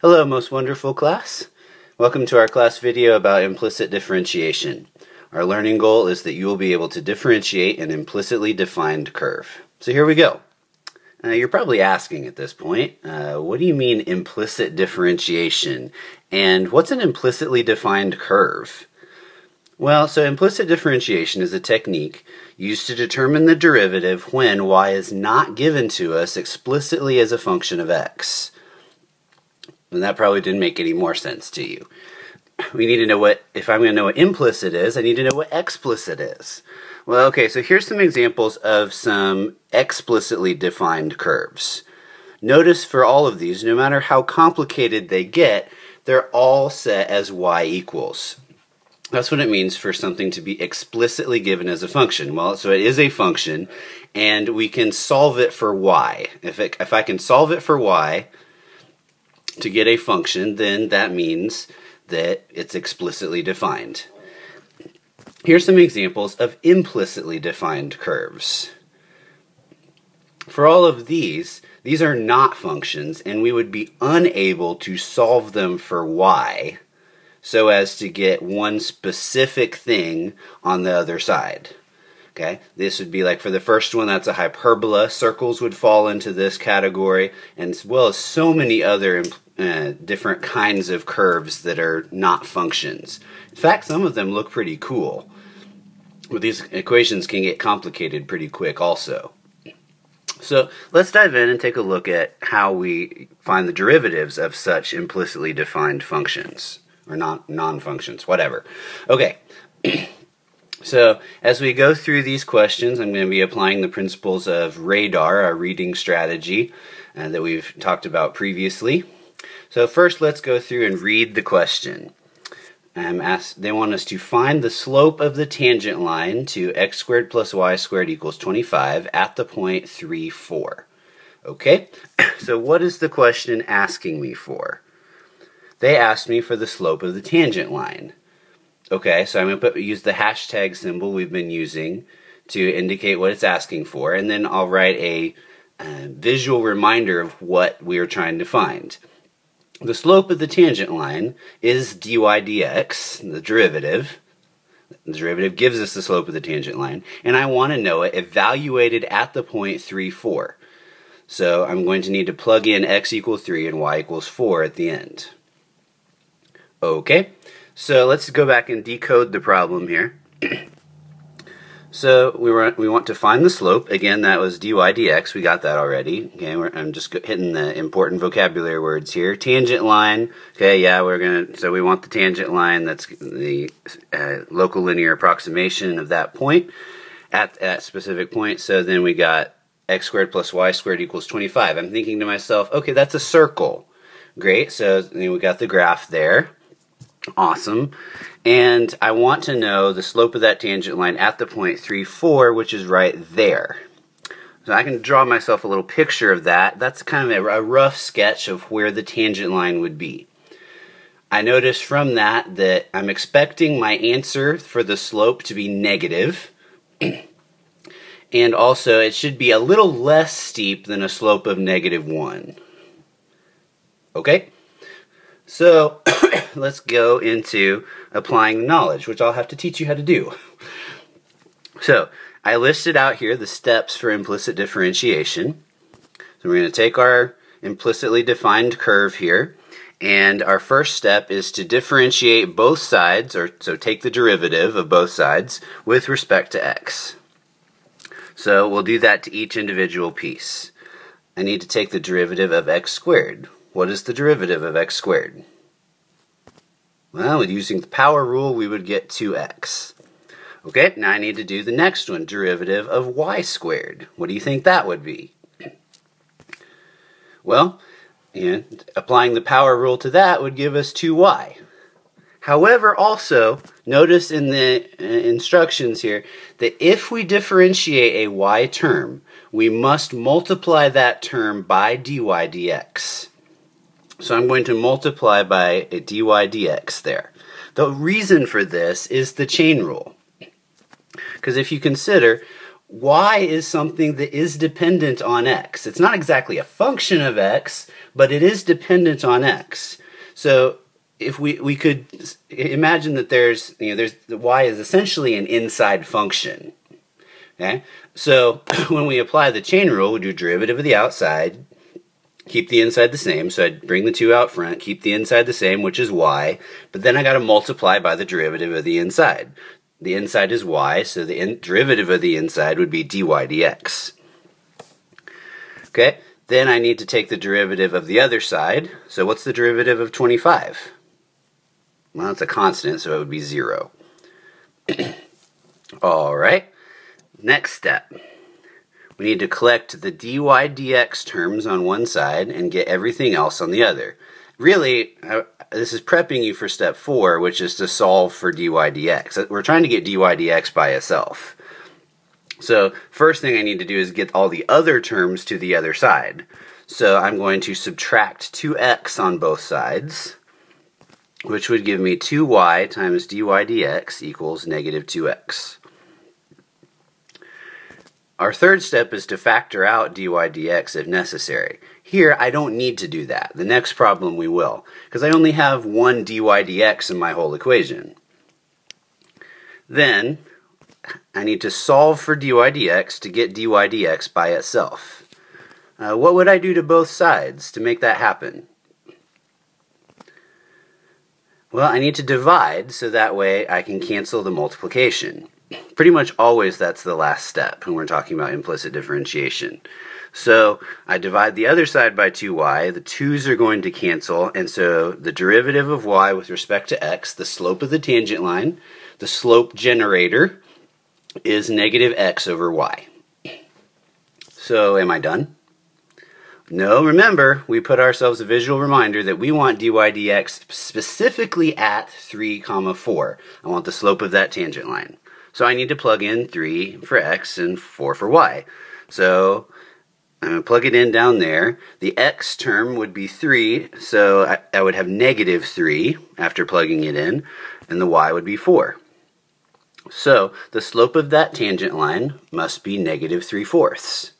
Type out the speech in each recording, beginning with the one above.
Hello, most wonderful class. Welcome to our class video about implicit differentiation. Our learning goal is that you will be able to differentiate an implicitly defined curve. So here we go. You're probably asking at this point, what do you mean implicit differentiation? And what's an implicitly defined curve? Well, so implicit differentiation is a technique used to determine the derivative when y is not given to us explicitly as a function of x. And that probably didn't make any more sense to you. We need to know if I'm going to know what implicit is, I need to know what explicit is. Well, okay, so here's some examples of some explicitly defined curves. Notice for all of these, no matter how complicated they get, they're all set as y equals. That's what it means for something to be explicitly given as a function. Well, so it is a function, and we can solve it for y. If I can solve it for y, to get a function, then that means that it's explicitly defined. Here's some examples of implicitly defined curves. For all of these are not functions, and we would be unable to solve them for y so as to get one specific thing on the other side. Okay, this would be like for the first one, that's a hyperbola. Circles would fall into this category, and as well as so many other different kinds of curves that are not functions. In fact, some of them look pretty cool. But these equations can get complicated pretty quick also. So let's dive in and take a look at how we find the derivatives of such implicitly defined functions, or non-functions, whatever. Okay. So, as we go through these questions, I'm going to be applying the principles of radar, our reading strategy that we've talked about previously. So first, let's go through and read the question. They want us to find the slope of the tangent line to x squared plus y squared equals 25 at the point 3, 4. Okay, so what is the question asking me for? They asked me for the slope of the tangent line. Okay, so I'm going to use the hashtag symbol we've been using to indicate what it's asking for, and then I'll write a visual reminder of what we are trying to find. The slope of the tangent line is dy dx, the derivative. The derivative gives us the slope of the tangent line, and I want to know it evaluated at the point 3, 4. So I'm going to need to plug in x equals 3 and y equals 4 at the end. Okay. So let's go back and decode the problem here. So we want to find the slope. Again, that was dy dx. We got that already. Okay, I'm just hitting the important vocabulary words here. Tangent line. Okay, yeah, so we want the tangent line. That's the local linear approximation of that point at that specific point. So then we got x squared plus y squared equals 25. I'm thinking to myself, okay, that's a circle. Great. So then we got the graph there. Awesome. And I want to know the slope of that tangent line at the point 3, 4, which is right there. So I can draw myself a little picture of that. That's kind of a rough sketch of where the tangent line would be. I notice from that I'm expecting my answer for the slope to be negative. And also it should be a little less steep than a slope of -1. Okay? So let's go into applying knowledge, which I'll have to teach you how to do. So I listed out here the steps for implicit differentiation. So we're going to take our implicitly defined curve here, and our first step is to differentiate both sides, so take the derivative of both sides with respect to x. So we'll do that to each individual piece. I need to take the derivative of x squared. What is the derivative of x squared? Well, using the power rule, we would get 2x. Okay, now I need to do the next one, derivative of y squared. What do you think that would be? Well, applying the power rule to that would give us 2y. However, also, notice in the instructions here that if we differentiate a y term, we must multiply that term by dy dx. So I'm going to multiply by a dy dx there. The reason for this is the chain rule. Because if you consider, y is something that is dependent on x. It's not exactly a function of x, but it is dependent on x. So if we could imagine that there's the y is essentially an inside function. Okay? So when we apply the chain rule, we do derivative of the outside, keep the inside the same, so I'd bring the 2 out front, keep the inside the same, which is y, but then I got to multiply by the derivative of the inside. The inside is y, so the derivative of the inside would be dy dx. Okay, then I need to take the derivative of the other side. So what's the derivative of 25? Well, it's a constant, so it would be 0. Alright, next step. We need to collect the dy dx terms on one side and get everything else on the other. Really, this is prepping you for step 4, which is to solve for dy dx. We're trying to get dy dx by itself. So first thing I need to do is get all the other terms to the other side. So I'm going to subtract 2x on both sides, which would give me 2y times dy dx equals negative 2x. Our third step is to factor out dy dx if necessary. Here, I don't need to do that. The next problem we will, because I only have one dy dx in my whole equation. Then, I need to solve for dy dx to get dy dx by itself. What would I do to both sides to make that happen? Well, I need to divide so that way I can cancel the multiplication. Pretty much always that's the last step when we're talking about implicit differentiation. So I divide the other side by 2y, the 2's are going to cancel, and so the derivative of y with respect to x, the slope of the tangent line, the slope generator, is negative x over y. So am I done? No, remember, we put ourselves a visual reminder that we want dy dx specifically at 3, 4. I want the slope of that tangent line. So I need to plug in 3 for x and 4 for y. So I'm going to plug it in down there. The x term would be 3, so I would have negative 3 after plugging it in, and the y would be 4. So the slope of that tangent line must be negative 3/4.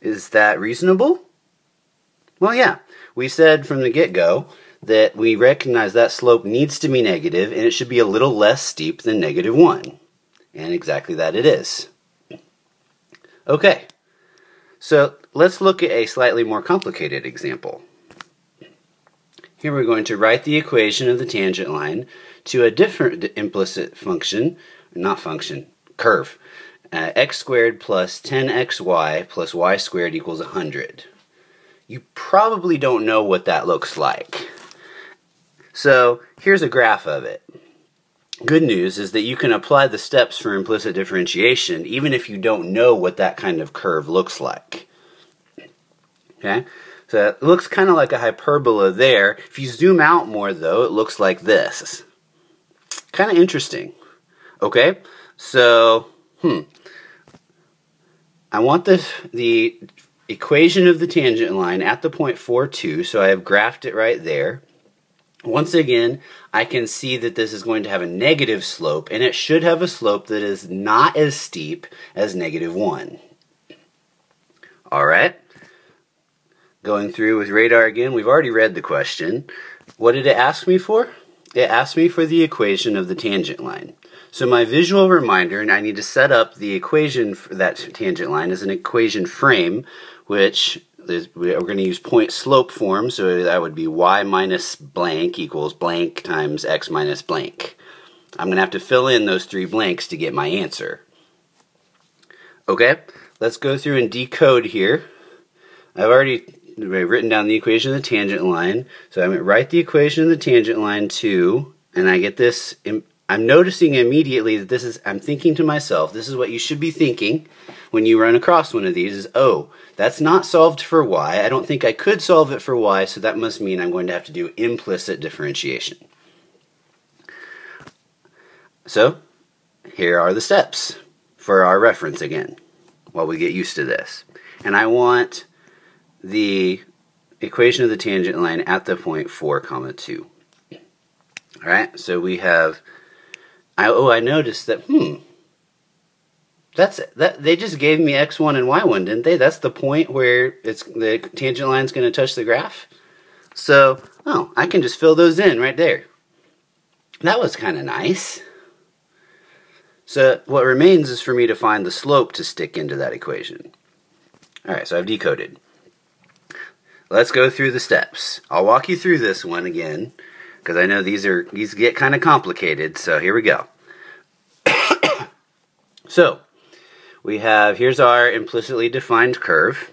Is that reasonable? Well, yeah. We said from the get-go that we recognize that slope needs to be negative, and it should be a little less steep than negative 1. And exactly that it is. Okay, so let's look at a slightly more complicated example. Here we're going to write the equation of the tangent line to a different implicit function, curve. X squared plus 10xy plus y squared equals 100. You probably don't know what that looks like. So here's a graph of it. Good news is that you can apply the steps for implicit differentiation even if you don't know what that kind of curve looks like. Okay? So it looks kind of like a hyperbola there. If you zoom out more though, it looks like this. Kind of interesting. Okay? So, I want the equation of the tangent line at the point 4, 2, so I have graphed it right there. Once again, I can see that this is going to have a negative slope, and it should have a slope that is not as steep as negative 1. Alright, going through with radar again, we've already read the question. What did it ask me for? It asked me for the equation of the tangent line. So my visual reminder, and I need to set up the equation for that tangent line as an equation frame, which we're going to use point slope form, so that would be y minus blank equals blank times x minus blank. I'm going to have to fill in those 3 blanks to get my answer. Okay, let's go through and decode here. I've already written down the equation of the tangent line, so I'm going to write the equation of the tangent line to, and I get this, I'm noticing immediately that I'm thinking to myself, this is what you should be thinking when you run across one of these is, oh, that's not solved for y. I don't think I could solve it for y, so that must mean I'm going to have to do implicit differentiation. So, here are the steps for our reference again, while we get used to this. And I want the equation of the tangent line at the point 4, 2. Alright, so we have, I noticed that, They just gave me x1 and y1, didn't they? That's the point where the tangent line's going to touch the graph. So, oh, I can just fill those in right there. That was kind of nice. So what remains is for me to find the slope to stick into that equation. Alright, so I've decoded. Let's go through the steps. I'll walk you through this one again, because I know these get kind of complicated, so here we go. So, here's our implicitly defined curve.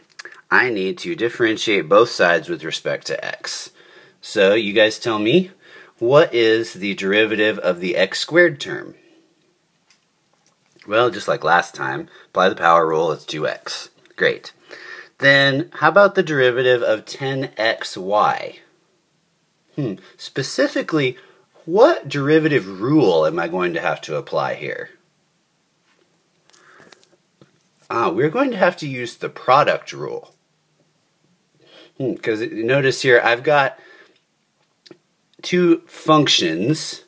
I need to differentiate both sides with respect to x. So you guys tell me, what is the derivative of the x squared term? Well, just like last time, apply the power rule, it's 2x. Great. Then, how about the derivative of 10xy? Specifically, what derivative rule am I going to have to apply here? We're going to have to use the product rule. Because notice here, I've got two functions,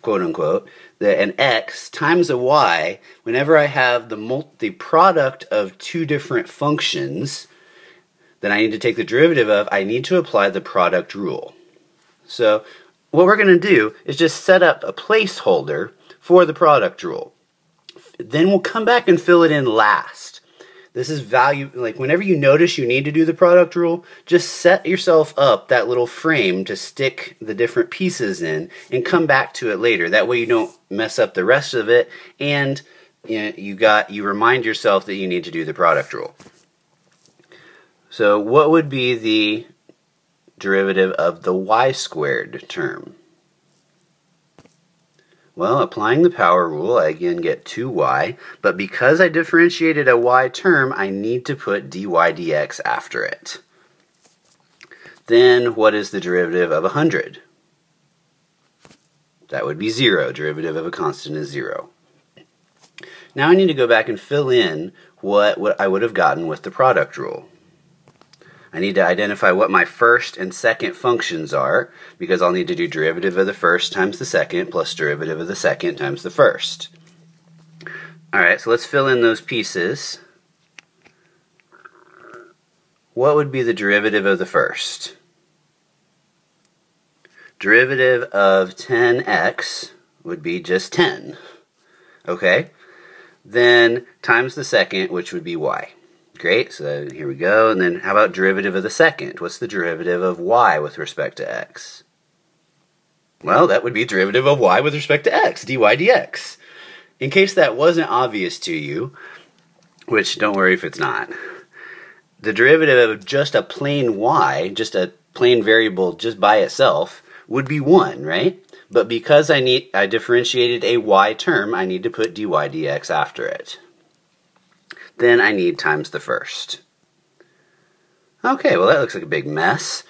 quote unquote, an x times a y. Whenever I have the product of two different functions that I need to take the derivative of, I need to apply the product rule. So what we're going to do is just set up a placeholder for the product rule. Then we'll come back and fill it in last. This is value, like whenever you notice you need to do the product rule, just set yourself up that little frame to stick the different pieces in and come back to it later. That way you don't mess up the rest of it, and you remind yourself that you need to do the product rule. So what would be the derivative of the y squared term? Well, applying the power rule, I again get 2y, but because I differentiated a y term, I need to put dy dx after it. Then, what is the derivative of 100? That would be 0. Derivative of a constant is 0. Now I need to go back and fill in what I would have gotten with the product rule. I need to identify what my first and second functions are, because I'll need to do derivative of the first times the second plus derivative of the second times the first. Alright, so let's fill in those pieces. What would be the derivative of the first? Derivative of 10x would be just 10. Okay? Then times the second, which would be y. Great, so here we go. And then how about derivative of the second? What's the derivative of y with respect to x? Well, that would be derivative of y with respect to x, dy dx. In case that wasn't obvious to you, which don't worry if it's not, the derivative of just a plain y, just a plain variable just by itself, would be 1, right? But because I differentiated a y term, I need to put dy dx after it. Then I need times the first. Okay, well that looks like a big mess.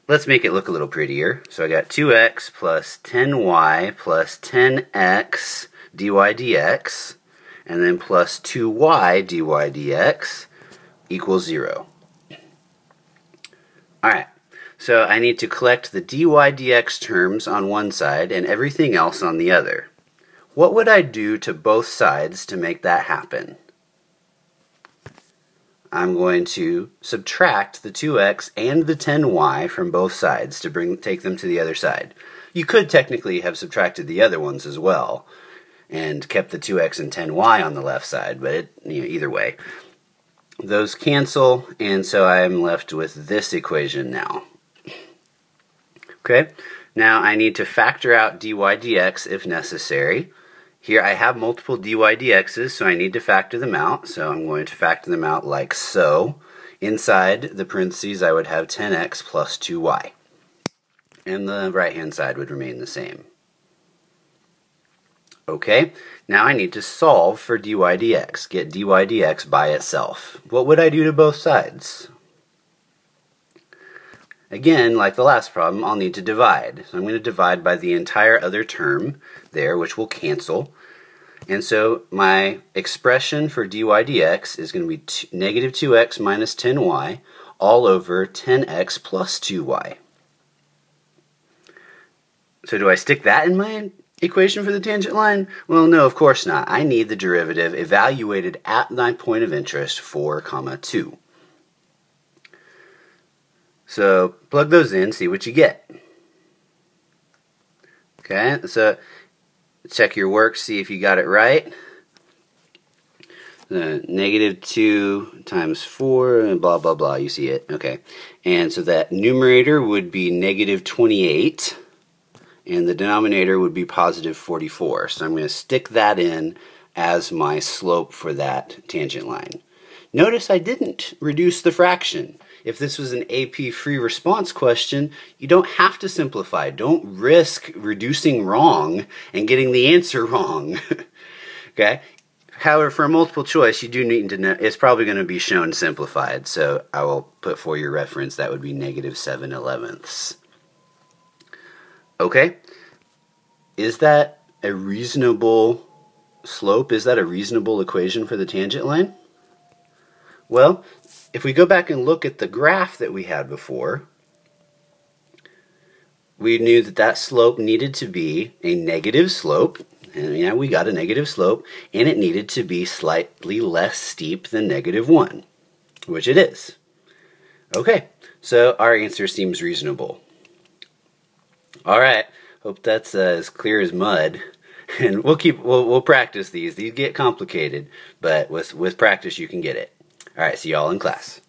Let's make it look a little prettier. So I got 2x plus 10y plus 10x dy dx, and then plus 2y dy dx equals 0. Alright, so I need to collect the dy dx terms on one side and everything else on the other. What would I do to both sides to make that happen? I'm going to subtract the 2x and the 10y from both sides to take them to the other side. You could technically have subtracted the other ones as well and kept the 2x and 10y on the left side, but either way. Those cancel, and so I'm left with this equation now. Okay, now I need to factor out dy dx if necessary. Here I have multiple dy dx's, so I need to factor them out. So I'm going to factor them out like so. Inside the parentheses I would have 10x plus 2y. And the right hand side would remain the same. Okay, now I need to solve for dy dx. Get dy dx by itself. What would I do to both sides? Again, like the last problem, I'll need to divide. So I'm going to divide by the entire other term there, which will cancel. And so my expression for dy dx is going to be negative 2x minus 10y all over 10x plus 2y. So do I stick that in my equation for the tangent line? Well, no, of course not. I need the derivative evaluated at my point of interest, 4, 2. So plug those in, see what you get. Okay, so check your work, see if you got it right. Negative 2 times 4, and blah, blah, blah. You see it. Okay. And so that numerator would be negative 28, and the denominator would be positive 44. So I'm going to stick that in as my slope for that tangent line. Notice I didn't reduce the fraction. If this was an AP free response question, you don't have to simplify. Don't risk reducing wrong and getting the answer wrong. Okay? However, for a multiple choice, you do need to know, it's probably going to be shown simplified, so I will put for your reference that would be negative 7/11. Okay, is that a reasonable slope? Is that a reasonable equation for the tangent line? Well, if we go back and look at the graph that we had before, we knew that that slope needed to be a negative slope. And yeah, we got a negative slope, and it needed to be slightly less steep than negative 1, which it is. Okay, so our answer seems reasonable. All right, hope that's as clear as mud. And we'll practice these. These get complicated, but with practice you can get it. All right, see y'all in class.